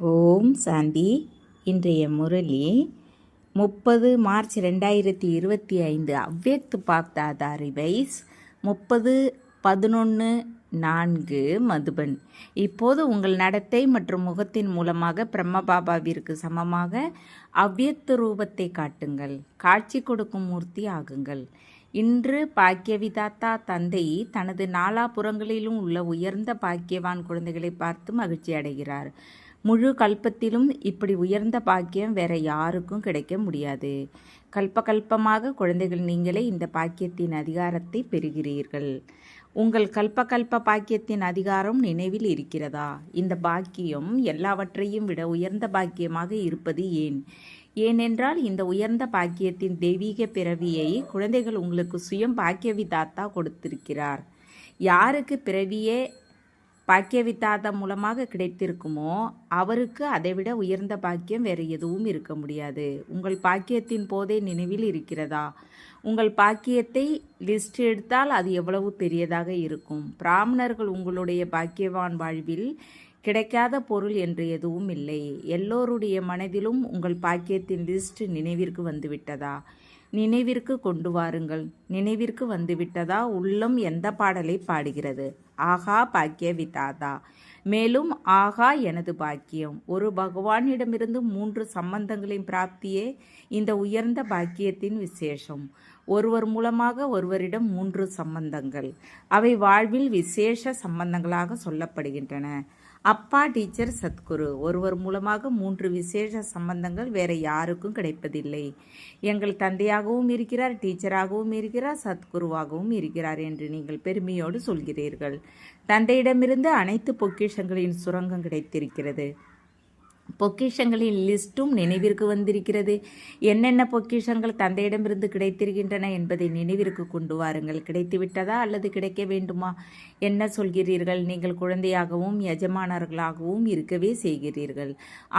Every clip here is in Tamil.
ஓம் சாந்தி. இன்றைய முரளி 30 மார்ச் 2025. அவ்யக்த் பாப்தாதா ரிவைஸ் 30/11/4 மதுபன். இப்போது உங்கள் நடத்தை மற்றும் முகத்தின் மூலமாக பிரம்மபாபாவிற்கு சமமாக அவ்யக்த ரூபத்தை காட்டுங்கள். காட்சி கொடுக்கும் மூர்த்தி ஆகுங்கள். இன்று பாக்கியவிதாத்தா தந்தை தனது நாலாபுறங்களிலும் உள்ள உயர்ந்த பாக்கியவான் குழந்தைகளை பார்த்து மகிழ்ச்சி அடைகிறார். முழு கல்பத்திலும் இப்படி உயர்ந்த பாக்கியம் வேற யாருக்கும் கிடைக்க முடியாது. கல்பமாக குழந்தைகள் நீங்களே இந்த பாக்கியத்தின் அதிகாரத்தை பெறுகிறீர்கள். உங்கள் கல்ப பாக்கியத்தின் அதிகாரம் நினைவில் இருக்கிறதா? இந்த பாக்கியம் எல்லாவற்றையும் விட உயர்ந்த பாக்கியமாக இருப்பது ஏனென்றால் இந்த உயர்ந்த பாக்கியத்தின் தெய்வீக பிறவியை குழந்தைகள் உங்களுக்கு சுயம் பாக்கியவிதாத்தா கொடுத்திருக்கிறார். யாருக்கு பிறவியே பாக்கியவிதாத்தா மூலமாக கிடைத்திருக்குமோ அவருக்கு அதைவிட உயர்ந்த பாக்கியம் வேறு எதுவும் இருக்க முடியாது. உங்கள் பாக்கியத்தின் போதே நினைவில் இருக்கிறதா? உங்கள் பாக்கியத்தை லிஸ்ட் எடுத்தால் அது எவ்வளவு பெரியதாக இருக்கும். பிராமணர்கள் உங்களுடைய பாக்கியவான் வாழ்வில் கிடைக்காத பொருள் என்று எதுவும் இல்லை. எல்லோருடைய மனதிலும் உங்கள் பாக்கியத்தின் லிஸ்ட் நினைவிற்கு வந்துவிட்டதா? நினைவிற்கு கொண்டு வாருங்கள். நினைவிற்கு வந்துவிட்டதா? உள்ளம் எந்த பாடலை பாடுகிறது? ஆகா பாக்கியவிதாதா. மேலும் ஆகா எனது பாக்கியம். ஒரு பகவானிடமிருந்து 3 சம்பந்தங்களின் பிராப்தியே இந்த உயர்ந்த பாக்கியத்தின் விசேஷம். ஒருவர் மூலமாக ஒருவரிடம் 3 சம்பந்தங்கள். அவை வாழ்வில் விசேஷ சம்பந்தங்களாக சொல்லப்படுகின்றன. அப்பா, டீச்சர், சத்குரு. ஒருவர் மூலமாக 3 விசேஷ சம்பந்தங்கள் வேற யாருக்கும் கிடைப்பதில்லை. எங்கள் தந்தையாகவும் இருக்கிறார், டீச்சராகவும் இருக்கிறார், சத்குருவாகவும் இருக்கிறார் என்று நீங்கள் பெருமையோடு சொல்கிறீர்கள். தந்தையிடமிருந்து அனைத்து பொக்கிஷங்களின் சுரங்கம் கிடைத்திருக்கிறது. பொக்கிஷங்களின் லிஸ்ட்டும் நினைவிற்கு வந்திருக்கிறது. என்னென்ன பொக்கிஷங்கள் தந்தையிடமிருந்து கிடைத்திருக்கின்றன என்பதை நினைவிற்கு கொண்டு வாருங்கள். கிடைத்துவிட்டதா அல்லது கிடைக்க வேண்டுமா? என்ன சொல்கிறீர்கள்? நீங்கள் குழந்தையாகவும் எஜமானர்களாகவும் இருக்கவே செய்கிறீர்கள்.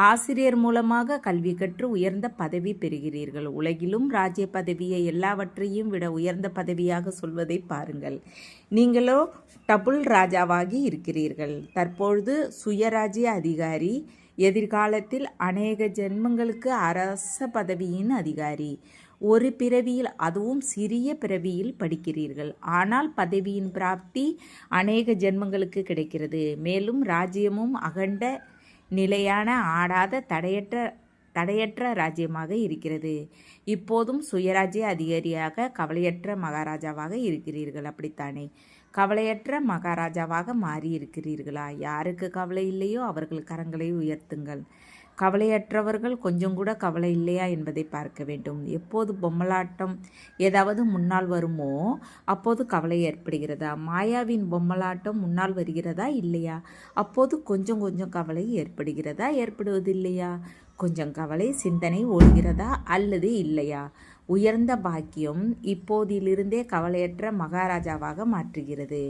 ஆசிரியர் மூலமாக கல்வி கற்று உயர்ந்த பதவி பெறுகிறீர்கள். உலகிலும் ராஜ்ய பதவியை எல்லாவற்றையும் விட உயர்ந்த பதவியாக சொல்வதை பாருங்கள். நீங்களோ டபுள் ராஜாவாகி இருக்கிறீர்கள். தற்பொழுது சுயராஜ்ய அதிகாரி, எதிர்காலத்தில் அநேக ஜென்மங்களுக்கு அரச பதவியின் அதிகாரி. ஒரு பிறவியில், அதுவும் சிறிய பிறவியில் படிக்கிறீர்கள். ஆனால் பதவியின் பிராப்தி அநேக ஜென்மங்களுக்கு கிடைக்கிறது. மேலும் ராஜ்யமும் அகண்ட, நிலையான, ஆடாத, தடையற்ற ராஜ்யமாக இருக்கிறது. இப்போதும் சுயராஜ்ய அதிகாரியாக கவலையற்ற மகாராஜாவாக இருக்கிறீர்கள். அப்படித்தானே? கவலையற்ற மகாராஜாவாக மாறி இருக்கிறீர்களா? யாருக்கு கவலை இல்லையோ அவர்கள் கரங்களை உயர்த்துங்கள். கவலையற்றவர்கள் கொஞ்சம் கூட கவலை இல்லையா என்பதை பார்க்க வேண்டும். எப்போது பொம்மலாட்டம் ஏதாவது முன்னால் வருமோ அப்போது கவலை ஏற்படுகிறதா? மாயாவின் பொம்மலாட்டம் முன்னால் வருகிறதா இல்லையா? அப்போது கொஞ்சம் கவலை ஏற்படுகிறதா ஏற்படுவதில்லையா? கொஞ்சம் கவலை சிந்தனை ஓடுகிறதா அல்லது இல்லையா? உயர்ந்த பாக்கியம் இப்போதிலிருந்தே கவலையற்ற மகாராஜாவாக மாற்றுகிறது.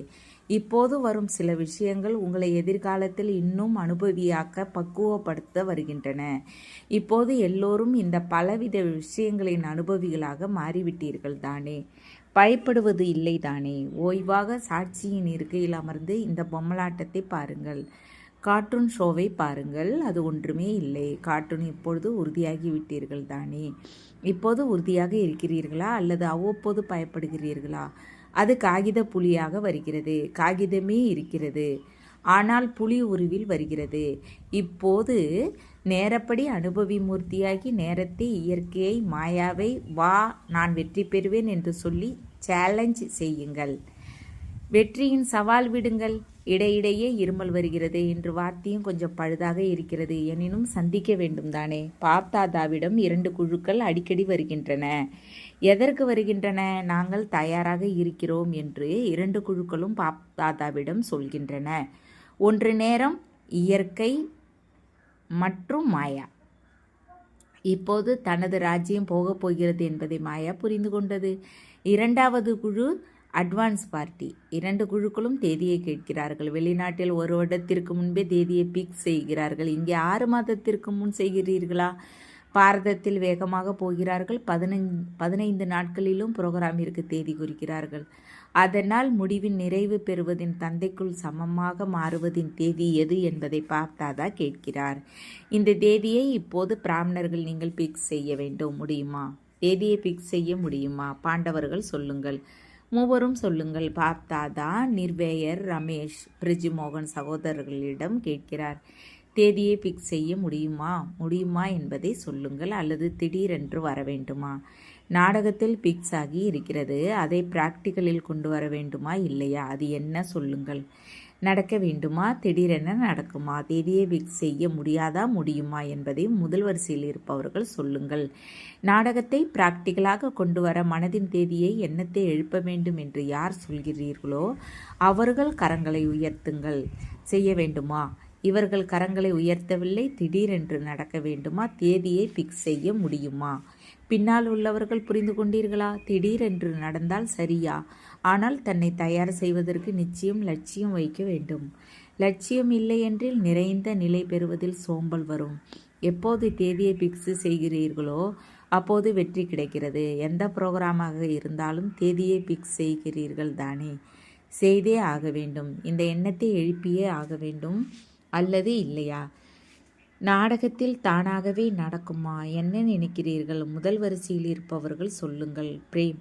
இப்போது வரும் சில விஷயங்கள் உங்களை எதிர்காலத்தில் இன்னும் அனுபவியாக்க பக்குவப்படுத்த வருகின்றன. இப்போது எல்லோரும் இந்த பலவித விஷயங்களின் அனுபவிகளாக மாறிவிட்டீர்கள் தானே? பயப்படுவது இல்லை தானே? ஓய்வாக சாட்சியின் இருக்கையில் அமர்ந்து இந்த பொம்மலாட்டத்தை பாருங்கள். கார்ட்டூன் ஷோவை பாருங்கள். அது ஒன்றுமே இல்லை. கார்ட்டூன் இப்பொழுது உறுதியாகி விட்டீர்கள் தானே? இப்போது உறுதியாக இருக்கிறீர்களா அல்லது அவ்வப்போது பயப்படுகிறீர்களா? அது காகித புலியாக வருகிறது. காகிதமே இருக்கிறது, ஆனால் புலி உருவில் வருகிறது. இப்போது நேரப்படி அனுபவி மூர்த்தியாகி நேரத்தை, இயற்கையை, மாயாவை வா நான் வெற்றி பெறுவேன் என்று சொல்லி சேலஞ்ச் செய்யுங்கள். வெற்றியின் சவால் விடுங்கள். இடையிடையே இருமல் வருகிறது என்று வார்த்தையும் கொஞ்சம் பழுதாக இருக்கிறது. எனினும் சந்திக்க வேண்டும் தானே? பாப்தாதாவிடம் 2 குழுக்கள் அடிக்கடி வருகின்றன. எதற்கு வருகின்றன? நாங்கள் தயாராக இருக்கிறோம் என்று 2 குழுக்களும் பாப்தாதாவிடம் சொல்கின்றன. ஒன்று நேரம், இயற்கை மற்றும் மாயா. இப்போது தனது ராஜ்யம் போகப் போகிறது என்பதை மாயா புரிந்து கொண்டது. 2வது குழு அட்வான்ஸ் பார்ட்டி. 2 குழுக்களும் தேதியை கேட்கிறார்கள். வெளிநாட்டில் 1 வருடத்திற்கு முன்பே தேதியை பிக்ஸ் செய்கிறார்கள். இங்கே 6 மாதத்திற்கு முன் செய்கிறீர்களா? பாரதத்தில் வேகமாக போகிறார்கள். 15 நாட்களிலும் புரோகிராமிற்கு தேதி குறிக்கிறார்கள். அதனால் முடிவின் நிறைவு பெறுவதின் தந்தைக்குள் சமமாக மாறுவதின் தேதி எது என்பதை பார்த்தாதா கேட்கிறார். இந்த தேதியை இப்போது பிராமணர்கள் நீங்கள் பிக்ஸ் செய்ய வேண்டும். முடியுமா? தேதியை பிக்ஸ் செய்ய முடியுமா? பாண்டவர்கள் சொல்லுங்கள். மூவரும் சொல்லுங்கள். பார்த்தாதா நிர்வேயர், ரமேஷ், பிரிஜுமோகன் சகோதரர்களிடம் கேட்கிறார். தேதியை பிக்ஸ் செய்ய முடியுமா என்பதை சொல்லுங்கள். அல்லது திடீரென்று வர வேண்டுமா? நாடகத்தில் பிக்ஸ் ஆகி இருக்கிறது, அதை பிராக்டிக்கலில் கொண்டு வர வேண்டுமா இல்லையா? அது என்ன சொல்லுங்கள். நடக்க வேண்டுமா? திடீரென நடக்குமா? தேதியை பிக்ஸ் செய்ய முடியுமா என்பதை முதல் வரிசையில் இருப்பவர்கள் சொல்லுங்கள். நாடகத்தை பிராக்டிக்கலாக கொண்டு வர மனதின் தேதியை எண்ணத்தை எழுப்ப வேண்டும் என்று யார் சொல்கிறீர்களோ அவர்கள் கரங்களை உயர்த்துங்கள். செய்ய வேண்டுமா? இவர்கள் கரங்களை உயர்த்தவில்லை. திடீரென்று நடக்க வேண்டுமா? தேதியை பிக்ஸ் செய்ய முடியுமா? பின்னால் உள்ளவர்கள் புரிந்து கொண்டீர்களா? திடீரென்று நடந்தால் சரியா? ஆனால் தன்னை தயார் செய்வதற்கு நிச்சயம் லட்சியம் வைக்க வேண்டும். லட்சியம் இல்லையென்றில் நிறைந்த நிலை பெறுவதில் சோம்பல் வரும். எப்போது தேதியை பிக்ஸ் செய்கிறீர்களோ அப்போது வெற்றி கிடைக்கிறது. எந்த புரோகிராமாக இருந்தாலும் தேதியை பிக்ஸ் செய்கிறீர்கள் தானே? செய்தே ஆக வேண்டும். இந்த எண்ணத்தை எழுப்பியே ஆக வேண்டும். அல்லது இல்லையா? நாடகத்தில் தானாகவே நடக்குமா? என்ன நினைக்கிறீர்கள்? முதல் வரிசையில் இருப்பவர்கள் சொல்லுங்கள். பிரேம்,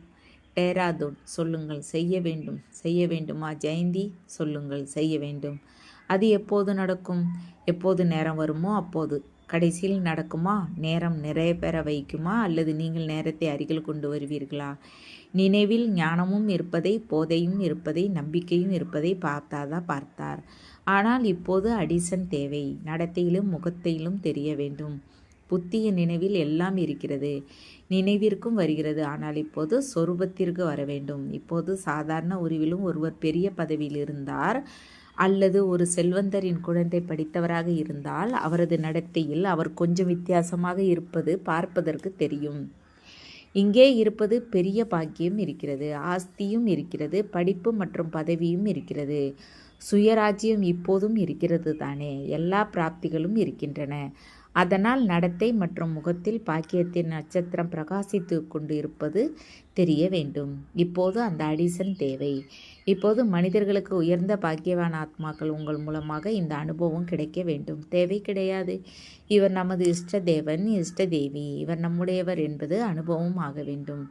டேராதூன் சொல்லுங்கள். செய்ய வேண்டுமா? ஜெயந்தி சொல்லுங்கள். செய்ய வேண்டும். அது எப்போது நடக்கும்? எப்போது நேரம் வருமோ அப்போது. கடைசியில் நடக்குமா? நேரம் நிறைய பெற வைக்குமா? அல்லது நீங்கள் நேரத்தை அருகில் கொண்டு வருவீர்களா? நினைவில் ஞானமும் இருப்பதை, போதையும் இருப்பதை, நம்பிக்கையும் இருப்பதை பார்த்தார். ஆனால் இப்போது அடிஷன் தேவை. நடத்தையிலும் முகத்தையிலும் தெரிய வேண்டும். புத்திய நினைவில் எல்லாம் இருக்கிறது, நினைவிற்கும் வருகிறது. ஆனால் இப்போது சொரூபத்திற்கு வர வேண்டும். இப்போது சாதாரண உருவிலும் ஒருவர் பெரிய பதவியில் இருந்தார் அல்லது ஒரு செல்வந்தரின் குழந்தை படித்தவராக இருந்தால் அவரது நடத்தையில் அவர் கொஞ்சம் வித்தியாசமாக இருப்பது பார்ப்பதற்கு தெரியும். இங்கே இருப்பது பெரிய பாக்கியம் இருக்கிறது, ஆஸ்தியும் இருக்கிறது, படிப்பு மற்றும் பதவியும் இருக்கிறது, சுயராஜ்யம் இப்போதும் இருக்கிறது தானே? எல்லா பிராப்திகளும் இருக்கின்றன. அதனால் நடத்தை மற்றும் முகத்தில் பாக்கியத்தின் நட்சத்திரம் பிரகாசித்து கொண்டு இருப்பது தெரிய வேண்டும். இப்போது அந்த அடிஷன் தேவை. இப்போது மனிதர்களுக்கு உயர்ந்த பாக்கியவான் ஆத்மாக்கள் உங்கள் மூலமாக இந்த அனுபவம் கிடைக்க வேண்டும். தேவை கிடையாது. இவர் நமது இஷ்ட தேவன், இஷ்ட தேவி, இவர் நம்முடையவர் என்பது அனுபவம் ஆக வேண்டும்.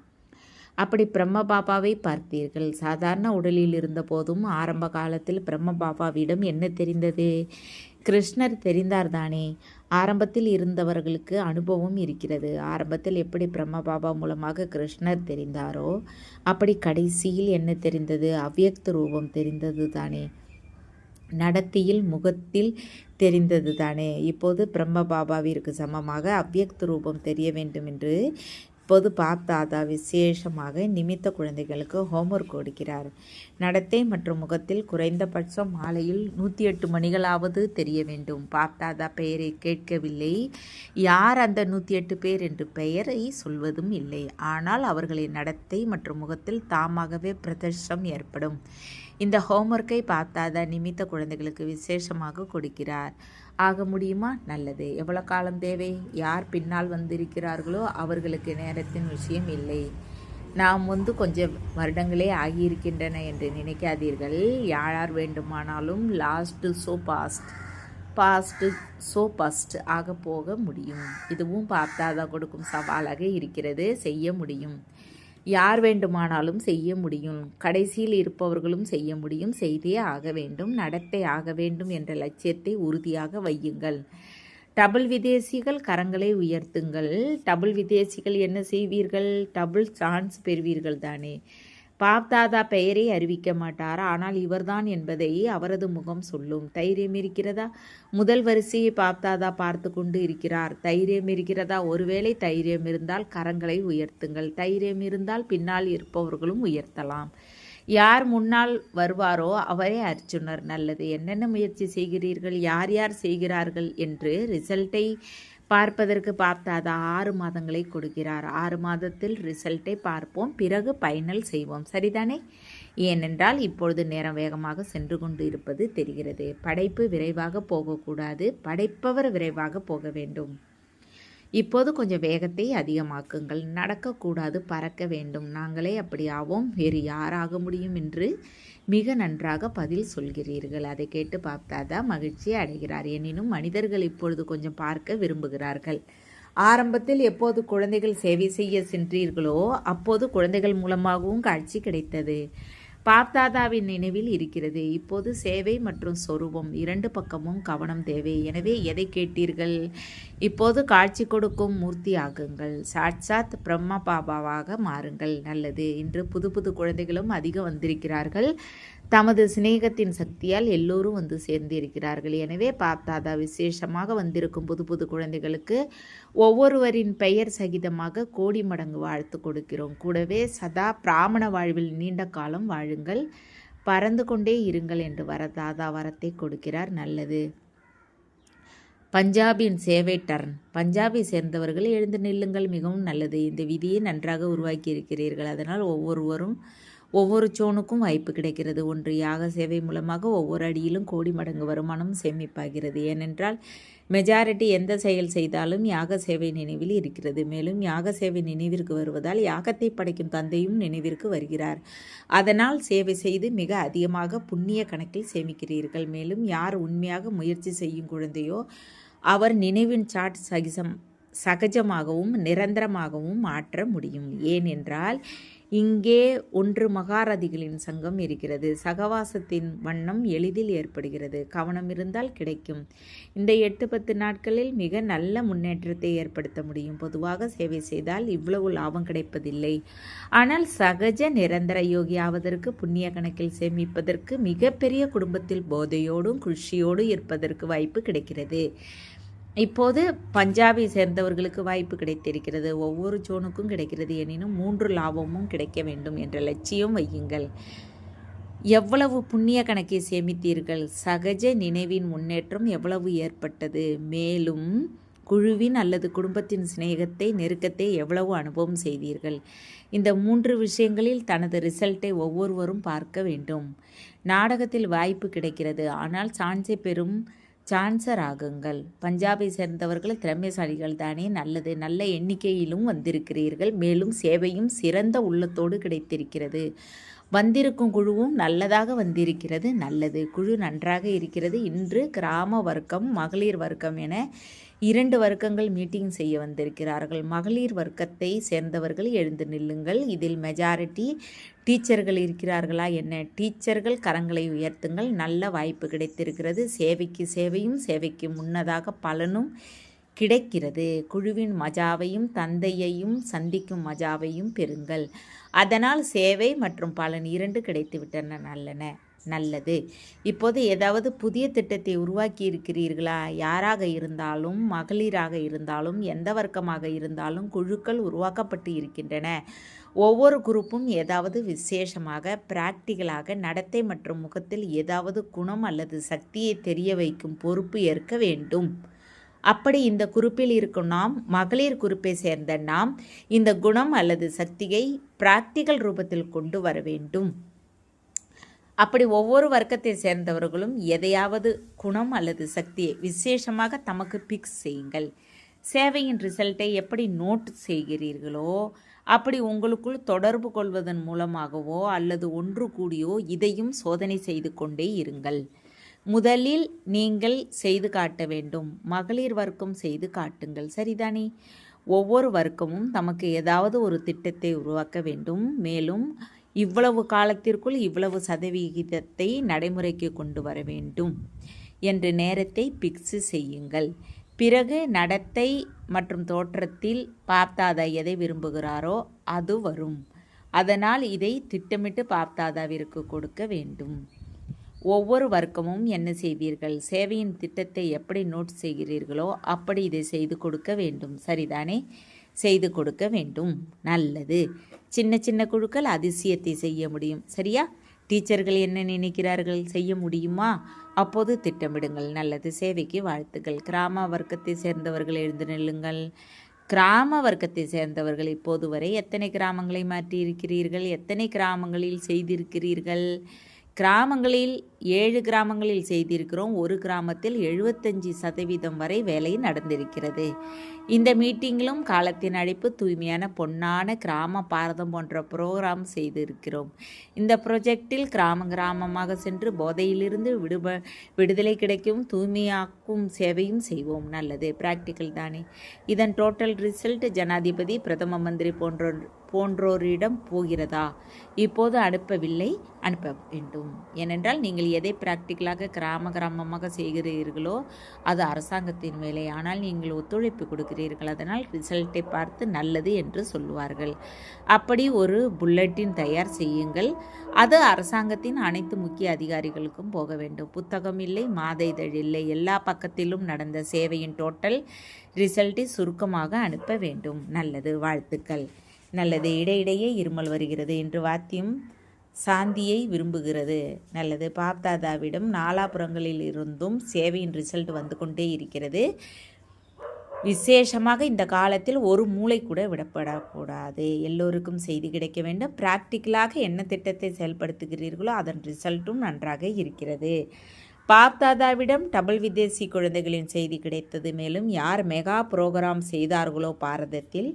அப்படி பிரம்ம பாபாவை பார்த்தீர்கள். சாதாரண உடலில் இருந்த போதும் ஆரம்ப காலத்தில் பிரம்ம பாபாவிடம் என்ன தெரிந்தது? கிருஷ்ணர் தெரிந்தார் தானே? ஆரம்பத்தில் இருந்தவர்களுக்கு அனுபவம் இருக்கிறது. ஆரம்பத்தில் எப்படி பிரம்ம பாபா மூலமாக கிருஷ்ணர் தெரிந்தாரோ அப்படி கடைசியில் என்ன தெரிந்தது? அவ்யக்த ரூபம் தெரிந்தது தானே? நடத்தையில் முகத்தில் தெரிந்தது தானே? இப்போது பிரம்ம பாபாவிற்கு சமமாக அவ்யக்த ரூபம் தெரிய வேண்டும் என்று இப்போது பாப்தாதா விசேஷமாக நிமித்த குழந்தைகளுக்கு ஹோம்ஒர்க் கொடுக்கிறார். நடத்தை மற்றும் முகத்தில் குறைந்தபட்சம் மாலையில் 108 மணிகளாவது தெரிய வேண்டும். பாப்தாதா பெயரை கேட்கவில்லை. யார் அந்த 108 பேர் என்று பெயரை சொல்வதும் இல்லை. ஆனால் அவர்களின் நடத்தை மற்றும் முகத்தில் தாமாகவே பிரதர்ஷம் ஏற்படும். இந்த ஹோம்ஒர்க்கை பாப்தாதா நிமித்த குழந்தைகளுக்கு விசேஷமாக கொடுக்கிறார். ஆக முடியுமா? நல்லது. எவ்வளோ காலம் தேவை? யார் பின்னால் வந்திருக்கிறார்களோ அவர்களுக்கு நேரத்தின் விஷயம் இல்லை. நாம் கொஞ்சம் வருடங்களே ஆகியிருக்கின்றன என்று நினைக்காதீர்கள். யார் வேண்டுமானாலும் லாஸ்ட்டு ஸோ பாஸ்ட் ஆக போக முடியும். இதுவும் பார்த்தாதா கொடுக்கும் சவாலாக இருக்கிறது. செய்ய முடியும். யார் வேண்டுமானாலும் செய்ய முடியும். கடைசியில் இருப்பவர்களும் செய்ய முடியும். செய்தே ஆக வேண்டும். நடத்தை ஆக வேண்டும் என்ற லட்சியத்தை உறுதியாக வையுங்கள். டபுள் விதேசிகள் கரங்களை உயர்த்துங்கள். டபுள் விதேசிகள் என்ன செய்வீர்கள்? டபுள் சான்ஸ் பெறுவீர்கள் தானே? பாப்தாதா பெயரை அறிவிக்க மாட்டார், ஆனால் இவர்தான் என்பதை அவரது முகம் சொல்லும். தைரியம் இருக்கிறதா? முதல் வரிசையை பாப்தாதா பார்த்து கொண்டு இருக்கிறார். தைரியம் இருக்கிறதா? ஒருவேளை தைரியம் இருந்தால் கரங்களை உயர்த்துங்கள். தைரியம் இருந்தால் பின்னால் இருப்பவர்களும் உயர்த்தலாம். யார் முன்னால் வருவாரோ அவரே அர்ச்சுனர். நல்லது. என்னென்ன முயற்சி செய்கிறீர்கள்? யார் யார் செய்கிறார்கள் என்று ரிசல்ட்டை பார்ப்பதற்கு பாப்தாதா 6 மாதங்களை கொடுக்கிறார். 6 மாதத்தில் ரிசல்ட்டை பார்ப்போம், பிறகு ஃபைனல் செய்வோம். சரிதானே? ஏனென்றால் இப்பொழுது நேரம் வேகமாக சென்று கொண்டு இருப்பது தெரிகிறது. படைப்பு விரைவாக போகக்கூடாது, படைப்பவர் விரைவாக போக வேண்டும். இப்போது கொஞ்சம் வேகத்தை அதிகமாக்குங்கள். நடக்கக்கூடாது, பறக்க வேண்டும். நாங்களே அப்படி ஆவோம், வேறு யாராக முடியும் என்று மிக நன்றாக பதில் சொல்கிறீர்கள். அதை கேட்டு பாப்தாதா மகிழ்ச்சி அடைகிறார். எனினும் மனிதர்கள் இப்பொழுது கொஞ்சம் பார்க்க விரும்புகிறார்கள். ஆரம்பத்தில் எப்போது குழந்தைகள் சேவை செய்ய சென்றீர்களோ அப்போது குழந்தைகள் மூலமாகவும் காட்சி கிடைத்தது. பாப்தாதாவின் நினைவில் இருக்கிறது. இப்போது சேவை மற்றும் சொரூபம் இரண்டு பக்கமும் கவனம் தேவை. எனவே எதை கேட்டீர்கள்? இப்போது காட்சி கொடுக்கும் மூர்த்தி ஆகுங்கள். சாட்சாத் பிரம்மா பாபாவாக மாறுங்கள். நல்லது. இன்று புது புது குழந்தைகளும் அதிகம் வந்திருக்கிறார்கள். தமது சிநேகத்தின் சக்தியால் எல்லோரும் வந்து சேர்ந்திருக்கிறார்கள். எனவே பாப்தாதா விசேஷமாக வந்திருக்கும் புது புது குழந்தைகளுக்கு ஒவ்வொருவரின் பெயர் சகிதமாக கோடி மடங்கு வாழ்த்து கொடுக்கிறோம். கூடவே சதா பிராமண வாழ்வில் நீண்ட காலம் வாழுங்கள், பறந்து கொண்டே இருங்கள் என்று வரதாதா வரத்தை கொடுக்கிறார். நல்லது. பஞ்சாபின் சேவை டர்ன். பஞ்சாபை சேர்ந்தவர்கள் எழுந்து நில்லுங்கள். மிகவும் நல்லது. இந்த விதியை நன்றாக உருவாக்கி இருக்கிறீர்கள். அதனால் ஒவ்வொரு சோனுக்கும் வாய்ப்பு கிடைக்கிறது. ஒன்று யாக சேவை மூலமாக ஒவ்வொரு அடியிலும் கோடி மடங்கு வருமானம் சேமிப்பாகிறது. ஏனென்றால் மெஜாரிட்டி எந்த செயல் செய்தாலும் யாக சேவை நினைவில் இருக்கிறது. மேலும் யாக சேவை நினைவிற்கு வருவதால் யாகத்தை படைக்கும் தந்தையும் நினைவிற்கு வருகிறார். அதனால் சேவை செய்து மிக அதிகமாக புண்ணிய கணக்கில் சேமிக்கிறீர்கள். மேலும் யார் உண்மையாக முயற்சி செய்யும் குழந்தையோ அவர் நினைவின் சாட் சகஜமாகவும் நிரந்தரமாகவும் மாற்ற முடியும். ஏனென்றால் இங்கே ஒன்று மகாரதிகளின் சங்கம் இருக்கிறது. சகவாசத்தின் வண்ணம் எளிதில் ஏற்படுகிறது. கவனம் இருந்தால் கிடைக்கும். இந்த 8-10 நாட்களில் மிக நல்ல முன்னேற்றத்தை ஏற்படுத்த முடியும். பொதுவாக சேவை செய்தால் இவ்வளவு லாபம் கிடைப்பதில்லை. ஆனால் சகஜ நிரந்தர யோகி ஆவதற்கு, புண்ணிய கணக்கில் சேமிப்பதற்கு, மிகப்பெரிய குடும்பத்தில் போதையோடும் குஷியோடு இருப்பதற்கு வாய்ப்பு கிடைக்கிறது. இப்போது பஞ்சாபை சேர்ந்தவர்களுக்கு வாய்ப்பு கிடைத்திருக்கிறது. ஒவ்வொரு ஜோனுக்கும் கிடைக்கிறது. எனினும் 3 லாபமும் கிடைக்க வேண்டும் என்ற லட்சியம் வையுங்கள். எவ்வளவு புண்ணிய கணக்கை சேமித்தீர்கள்? சகஜ நினைவின் முன்னேற்றம் எவ்வளவு ஏற்பட்டது? மேலும் குழுவின் அல்லது குடும்பத்தின் சிநேகத்தை, நெருக்கத்தை எவ்வளவு அனுபவம் செய்தீர்கள்? இந்த 3 விஷயங்களில் தனது ரிசல்ட்டை ஒவ்வொருவரும் பார்க்க வேண்டும். நாடகத்தில் வாய்ப்பு கிடைக்கிறது. ஆனால் சான்ஸை பெறும் சான்சர் ஆகுங்கள். பஞ்சாபை சேர்ந்தவர்கள் திறமைசாலிகள் தானே. நல்லது. நல்ல எண்ணிக்கையிலும் வந்திருக்கிறீர்கள். மேலும் சேவையும் சிறந்த உள்ளத்தோடு கிடைத்திருக்கிறது. வந்திருக்கும் குழுவும் நல்லதாக வந்திருக்கிறது. நல்லது. குழு நன்றாக இருக்கிறது. இன்று கிராம வர்க்கம், மகளிர் வர்க்கம் என 2 வர்க்கங்கள் மீட்டிங் செய்ய வந்திருக்கிறார்கள். மகளிர் வர்க்கத்தை சேர்ந்தவர்கள் எழுந்து நில்லுங்கள். இதில் மெஜாரிட்டி டீச்சர்கள் இருக்கிறார்களா என்ன? டீச்சர்கள் கரங்களை உயர்த்துங்கள். நல்ல வாய்ப்பு கிடைத்திருக்கிறது. சேவைக்கு சேவையும் சேவைக்கு முன்னதாக பலனும் கிடைக்கிறது. குழுவின் மஜாவையும் தந்தையையும் சந்திக்கும் மஜாவையும் பெறுங்கள். அதனால் சேவை மற்றும் பலன் 2 கிடைத்துவிட்டன. நல்லது. இப்போது ஏதாவது புதிய திட்டத்தை உருவாக்கி இருக்கிறீர்களா? யாராக இருந்தாலும், மகளிராக இருந்தாலும், எந்த வர்க்கமாக இருந்தாலும் குழுக்கள் உருவாக்கப்பட்டு இருக்கின்றன. ஒவ்வொரு குரூப்பும் ஏதாவது விசேஷமாக, பிராக்டிகலாக, நடத்தை மற்றும் முகத்தில் ஏதாவது குணம் அல்லது சக்தியை தெரிய வைக்கும் பொறுப்பு ஏற்க வேண்டும். அப்படி இந்த குரூப்பில் இருக்கும் நாம், மகளிர் குரூப்பை சேர்ந்த நாம், இந்த குணம் அல்லது சக்தியை பிராக்டிகல் ரூபத்தில் கொண்டு வர வேண்டும். அப்படி ஒவ்வொரு வர்க்கத்தை சேர்ந்தவர்களும் எதையாவது குணம் அல்லது சக்தியை விசேஷமாக தமக்கு பிக்ஸ் செய்யுங்கள். சேவையின் ரிசல்ட்டை எப்படி நோட் செய்கிறீர்களோ அப்படி உங்களுக்குள் தொடர்பு கொள்வதன் மூலமாகவோ அல்லது ஒன்று கூடியோ இதையும் சோதனை செய்து கொண்டே இருங்கள். முதலில் நீங்கள் செய்து காட்ட வேண்டும். மகளிர் வர்க்கம் செய்து காட்டுங்கள். சரிதானே? ஒவ்வொரு வர்க்கமும் தமக்கு ஏதாவது ஒரு திட்டத்தை உருவாக்க வேண்டும். மேலும் இவ்வளவு காலத்திற்குள் இவ்வளவு சதவிகிதத்தை நடைமுறைக்கு கொண்டு வர வேண்டும் என்று நேரத்தை பிக்ஸ் செய்யுங்கள். பிறகு நடத்தை மற்றும் தோற்றத்தில் பாப்தாதா எதை விரும்புகிறாரோ அது வரும். அதனால் இதை திட்டமிட்டு பாப்தாதாவிற்கு கொடுக்க வேண்டும். ஒவ்வொரு வர்க்கமும் என்ன செய்வீர்கள்? சேவையின் திட்டத்தை எப்படி நோட் செய்கிறீர்களோ அப்படி இதை செய்து கொடுக்க வேண்டும். சரிதானே? செய்து கொடுக்க வேண்டும். நல்லது. சின்ன சின்ன குழுக்கள் அதிசயத்தை செய்ய முடியும். சரியா? டீச்சர்கள் என்ன நினைக்கிறார்கள்? செய்ய முடியுமா? அப்போது திட்டமிடுங்கள். நல்லது. சேவைக்கு வாழ்த்துக்கள். கிராம வர்க்கத்தை சேர்ந்தவர்கள் எழுந்து நில்லுங்கள். கிராம வர்க்கத்தை சேர்ந்தவர்கள் இப்போது வரை எத்தனை கிராமங்களை மாற்றியிருக்கிறீர்கள்? எத்தனை கிராமங்களில் செய்திருக்கிறீர்கள்? கிராமங்களில் 7 கிராமங்களில் செய்திருக்கிறோம். ஒரு கிராமத்தில் 75% வரை வேலை நடந்திருக்கிறது. இந்த மீட்டிங்கிலும் காலத்தின் அழைப்பு, தூய்மையான பொன்னான கிராம பாரதம் போன்ற ப்ரோக்ராம் செய்திருக்கிறோம். இந்த ப்ரொஜெக்டில் கிராமமாக சென்று போதையிலிருந்து விடுதலை கிடைக்கும் தூய்மையாக்கும் சேவையும் செய்வோம். நல்லது, பிராக்டிக்கல் தானே. இதன் டோட்டல் ரிசல்ட் ஜனாதிபதி, பிரதம மந்திரி போன்றோரிடம் போகிறதா? இப்போது அனுப்பவில்லை, அனுப்ப வேண்டும். ஏனென்றால் நீங்கள் எதை பிராக்டிக்கலாக கிராமமாக செய்கிறீர்களோ அது அரசாங்கத்தின் வேலை. ஆனால் நீங்கள் ஒத்துழைப்பு கொடுக்கிறீர்கள், அதனால் ரிசல்ட்டை பார்த்து நல்லது என்று சொல்லுவார்கள். அப்படி ஒரு புல்லட்டின் தயார் செய்யுங்கள். அது அரசாங்கத்தின் அனைத்து முக்கிய அதிகாரிகளுக்கும் போக வேண்டும். புத்தகம் இல்லை, மாத இதழ் இல்லை, எல்லா பக்கத்திலும் நடந்த சேவையின் டோட்டல் ரிசல்ட்டை சுருக்கமாக அனுப்ப வேண்டும். நல்லது, வாழ்த்துக்கள். நல்லது, இடையிடையே இருமல் வருகிறது என்று வாத்தியம் சாந்தியை விரும்புகிறது. நல்லது, பாப்தாதாவிடம் நாலாபுறங்களில் இருந்தும் சேவையின் ரிசல்ட் வந்து கொண்டே இருக்கிறது. விசேஷமாக இந்த காலத்தில் ஒரு மூளை கூட விடப்படக்கூடாது. எல்லோருக்கும் செய்தி கிடைக்க வேண்டும். பிராக்டிக்கலாக என்ன திட்டத்தை செயல்படுத்துகிறீர்களோ அதன் ரிசல்ட்டும் நன்றாக இருக்கிறது. பாப்தாதாவிடம் டபுள் விதேசி குழந்தைகளின் செய்தி கிடைத்தது. மேலும் யார் மெகா புரோகிராம் செய்தார்களோ பாரதத்தில்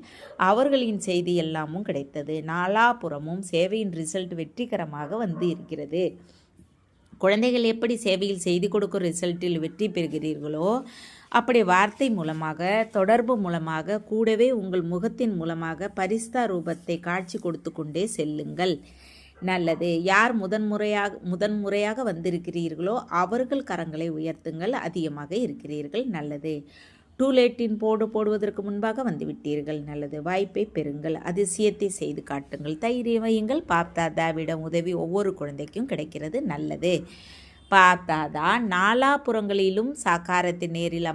அவர்களின் செய்தி எல்லாமும் கிடைத்தது. நாலாபுறமும் சேவையின் ரிசல்ட் வெற்றிகரமாக வந்து இருக்கிறது. குழந்தைகள் எப்படி சேவையில் செய்தி கொடுக்கும் ரிசல்ட்டில் வெற்றி பெறுகிறீர்களோ அப்படி வார்த்தை மூலமாக, தொடர்பு மூலமாக, கூடவே உங்கள் முகத்தின் மூலமாக பரிஸ்தா ரூபத்தை காட்சி கொடுத்து கொண்டே செல்லுங்கள். நல்லது, யார் முதன்முறையாக வந்திருக்கிறீர்களோ அவர்கள் கரங்களை உயர்த்துங்கள். அதிகமாக இருக்கிறீர்கள். நல்லது, டூலேட்டின் போடுவதற்கு முன்பாக வந்துவிட்டீர்கள். நல்லது, வாய்ப்பை பெறுங்கள். அதிசயத்தை செய்து காட்டுங்கள். தைரியம் வையுங்கள். பாப்தாதாவிடம் உதவி ஒவ்வொரு குழந்தைக்கும் கிடைக்கிறது. நல்லது, பாப்தாதா நாலாபுறங்களிலும் சாக்காரத்தின் நேரில்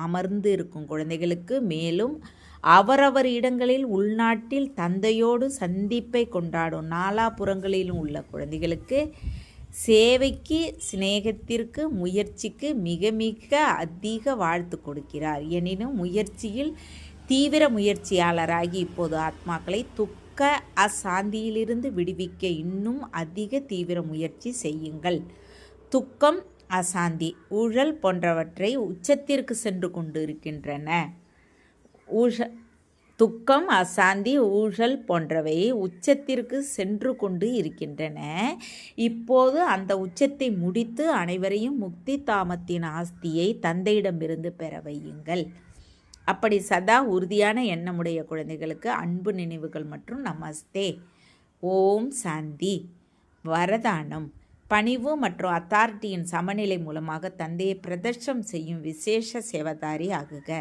அமர்ந்து இருக்கும் குழந்தைகளுக்கு, மேலும் அவரவர் இடங்களில் உள்நாட்டில் தந்தையோடு சந்திப்பை கொண்டாடும் நாலாபுறங்களிலும் உள்ள குழந்தைகளுக்கு சேவைக்கு, சிநேகத்திற்கு, முயற்சிக்கு மிக மிக அதிக வாழ்த்து கொடுக்கிறார். எனினும் முயற்சியில் தீவிர முயற்சியாளராகி இப்போது ஆத்மாக்களை துக்க அசாந்தியிலிருந்து விடுவிக்க இன்னும் அதிக தீவிர முயற்சி செய்யுங்கள். துக்கம், அசாந்தி, ஊழல் போன்றவற்றை உச்சத்திற்கு சென்று கொண்டு இருக்கின்றன. துக்கம், அசாந்தி, ஊழல் போன்றவை உச்சத்திற்கு சென்று கொண்டு இருக்கின்றன. இப்போது அந்த உச்சத்தை முடித்து அனைவரையும் முக்தி தாமத்தின் ஆஸ்தியை தந்தையிடமிருந்து பெற வையுங்கள். அப்படி சதா உறுதியான எண்ணமுடைய குழந்தைகளுக்கு அன்பு நினைவுகள் மற்றும் நமஸ்தே. ஓம் சாந்தி. வரதானம்: பணிவு மற்றும் அத்தாரிட்டியின் சமநிலை மூலமாக தந்தையை பிரதர்ஷனம் செய்யும் விசேஷ சேவதாரி ஆகுக.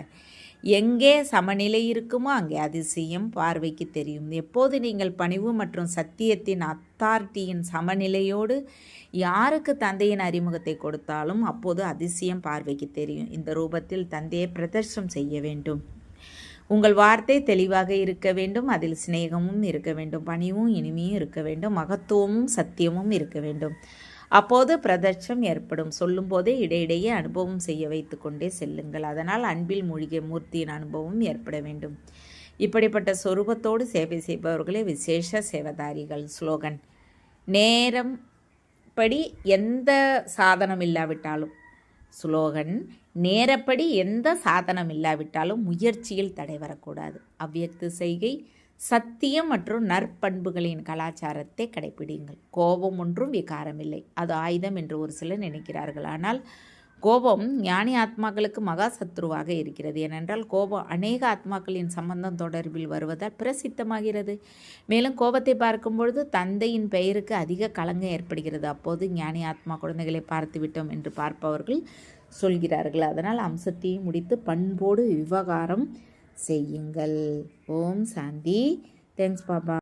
எங்கே சமநிலை இருக்குமோ அங்கே அதிசயம் பார்வைக்கு தெரியும். எப்போது நீங்கள் பணிவு மற்றும் சத்தியத்தின் அத்தாரிட்டியின் சமநிலையோடு யாருக்கு தந்தையின் அறிமுகத்தை கொடுத்தாலும் அப்போது அதிசயம் பார்வைக்கு தெரியும். இந்த ரூபத்தில் தந்தையை பிரதர்ஷனம் செய்ய வேண்டும். உங்கள் வார்த்தை தெளிவாக இருக்க வேண்டும். அதில் சிநேகமும் இருக்க வேண்டும், பணிவும் இனிமையும் இருக்க வேண்டும், மகத்துவமும் சத்தியமும் இருக்க வேண்டும். அப்போது பிரதட்சம் ஏற்படும். சொல்லும் போதே இடையிடையே அனுபவம் செய்ய வைத்து கொண்டே செல்லுங்கள். அதனால் அன்பில் மூழ்கிய மூர்த்தியின் அனுபவம் ஏற்பட வேண்டும். இப்படிப்பட்ட சொரூபத்தோடு சேவை செய்பவர்களே விசேஷ சேவதாரிகள். ஸ்லோகன்: நேரப்படி எந்த சாதனம் இல்லாவிட்டாலும் நேரப்படி எந்த சாதனம் இல்லாவிட்டாலும் முயற்சியில் தடை வரக்கூடாது. அவ்வியக்த செய்கை: சத்தியம் மற்றும் நற்பண்புகளின் கலாச்சாரத்தை கடைபிடிங்கள். கோபம் ஒன்றும் விகாரமில்லை, அது ஆயுதம் என்று ஒரு சிலர் நினைக்கிறார்கள். ஆனால் கோபம் ஞானி ஆத்மாக்களுக்கு மகா சத்ருவாக இருக்கிறது. ஏனென்றால் கோபம் அநேக ஆத்மாக்களின் சம்பந்தம் தொடர்பில் வருவதால் பிரசித்தமாகிறது. மேலும் கோபத்தை பார்க்கும் பொழுது தந்தையின் பெயருக்கு அதிக களங்கம் ஏற்படுகிறது. அப்போது ஞானி ஆத்மா குழந்தைகளை பார்த்து விட்டோம் என்று பார்ப்பவர்கள் சொல்கிறார்கள். அதனால் அம்சத்தையும் முடித்து பண்போடு விவகாரம் செய்யுங்கள். ஓம் சாந்தி. தேங்க்ஸ் பாபா.